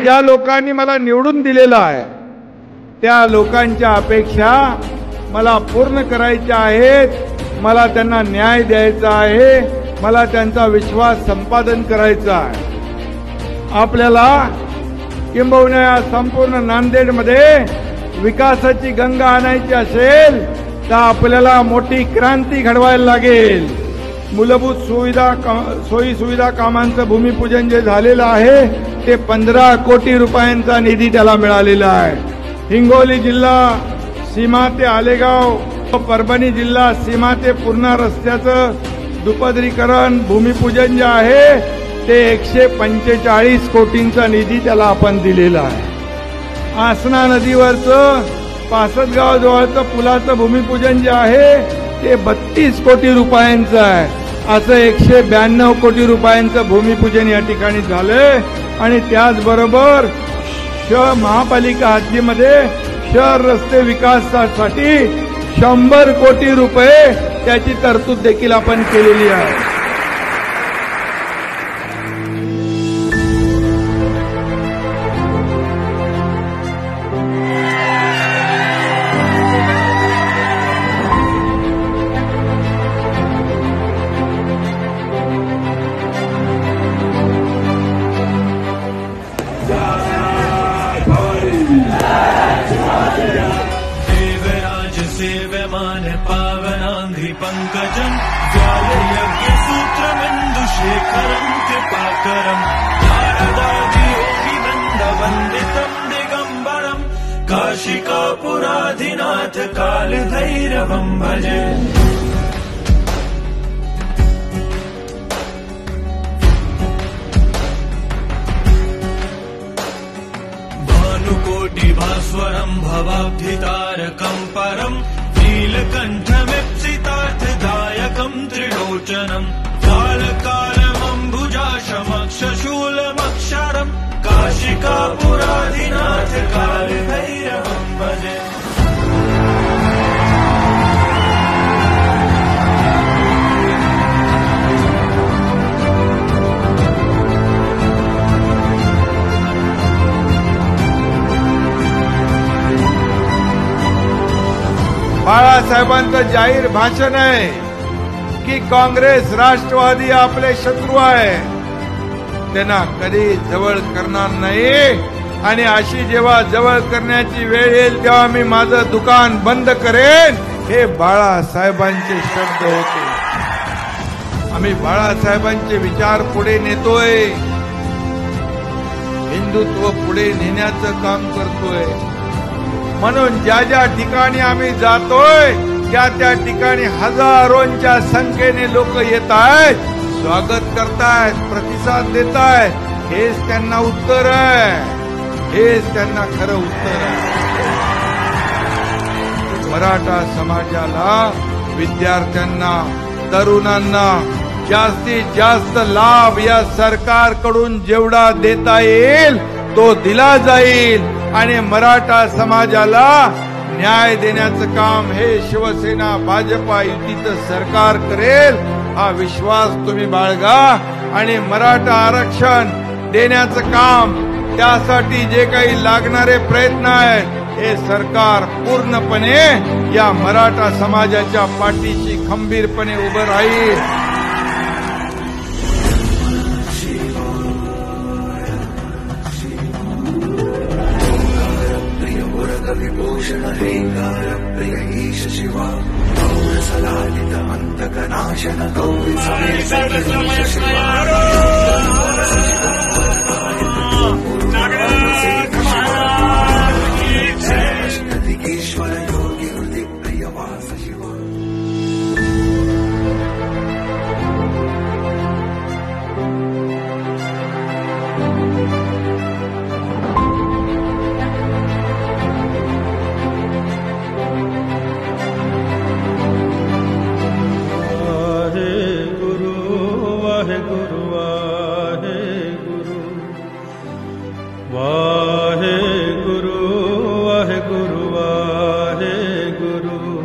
ज्या लोकांनी मला निवडून दिलेलं आहे त्या लोकांच्या अपेक्षा मला पूर्ण करायच्या आहेत. मला त्यांना न्याय द्यायचा आहे. मला त्यांचा विश्वास संपादन करायचा आहे. आपल्याला किंबहुना या संपूर्ण नांदेडमध्ये विकासाची गंगा आणायची असेल तर आपल्याला मोठी क्रांती घडवायला लागेल. मूलभूत सोयी सुविधा कामांचं भूमिपूजन जे झालेलं आहे ते 15 कोटी रुपयांचा निधी त्याला मिळालेला आहे. हिंगोली जिल्हा सीमा ते आलेगाव, परभणी जिल्हा सीमा ते पूर्णा रस्त्याचं दुपदरीकरण भूमिपूजन जे आहे ते 145 कोटींचा निधी त्याला आपण दिलेला आहे. आसना नदीवरचं पासदगाव जवळचं पुलाचं भूमिपूजन जे आहे ते 32 कोटी रुपयांचं आहे. असं 192 कोटी रुपयांचं भूमिपूजन या ठिकाणी झालंय. आणि त्याचबरोबर महापालिका हद्दीमध्ये शहर रस्ते विकासासाठी 100 कोटी रुपये त्याची तरतूद देखील आपण केलेली आहे. पावनांघ्रि पंकजं व्यालयज्ञसूत्रमिन्दुशेखरं कृपाकरं नारदादियोगिनन्दवन्दितं दिगम्बरं काशिकापुराधिनाथ कालभैरवं भजे. भानुकोटिभास्वरं भवाब्धितारकं परम् नीलकण्ठमिप्सितार्थदायकं त्रिलोचनं कालकालमम्बुजाशमक्षशूलमक्षरं काशिकापुराधिनाथ कालभैरवं भजे. बाळासाहेबांचं जाहीर भाषण आहे की काँग्रेस राष्ट्रवादी आपले शत्रू आहे, त्यांना कधी जवळ करणार नाही. आणि अशी जेव्हा जवळ करण्याची वेळ येईल तेव्हा मी माझं दुकान बंद करेन. हे बाळासाहेबांचे शब्द होते. आम्ही बाळासाहेबांचे विचार पुढे नेतोय, हिंदुत्व पुढे नेण्याचं काम करतोय. म्हणून ज्या ज्या ठिकाणी आम्ही जातोय त्या ठिकाणी हजारोंच्या संख्येने लोक येत आहेत, स्वागत करतायत, प्रतिसाद देत आहेत. हेच त्यांना उत्तर आहे, हेच त्यांना खरं उत्तर आहे. मराठा समाजाला, विद्यार्थ्यांना, तरुणांना जास्तीत जास्त लाभ या सरकारकडून जेवढा देता येईल तो दिला जाईल. आणि मराठा समाजाला न्याय देण्याचं काम हे शिवसेना भाजपा युतीचं सरकार करेल, हा विश्वास तुम्ही बाळगा. आणि मराठा आरक्षण देण्याचं काम, त्यासाठी जे काही लागणारे प्रयत्न आहेत हे सरकार पूर्णपणे या मराठा समाजाच्या पाठीशी खंबीरपणे उभं राहील. विभूषण हेंगार प्रिय ईश शिवा सलालित अंतकनाशन गौरी समेत अष्टदिगेश्वर योगी हृदय प्रिय वास शिवा. वाहे गुरु वाहे गुरु वाहे गुरु.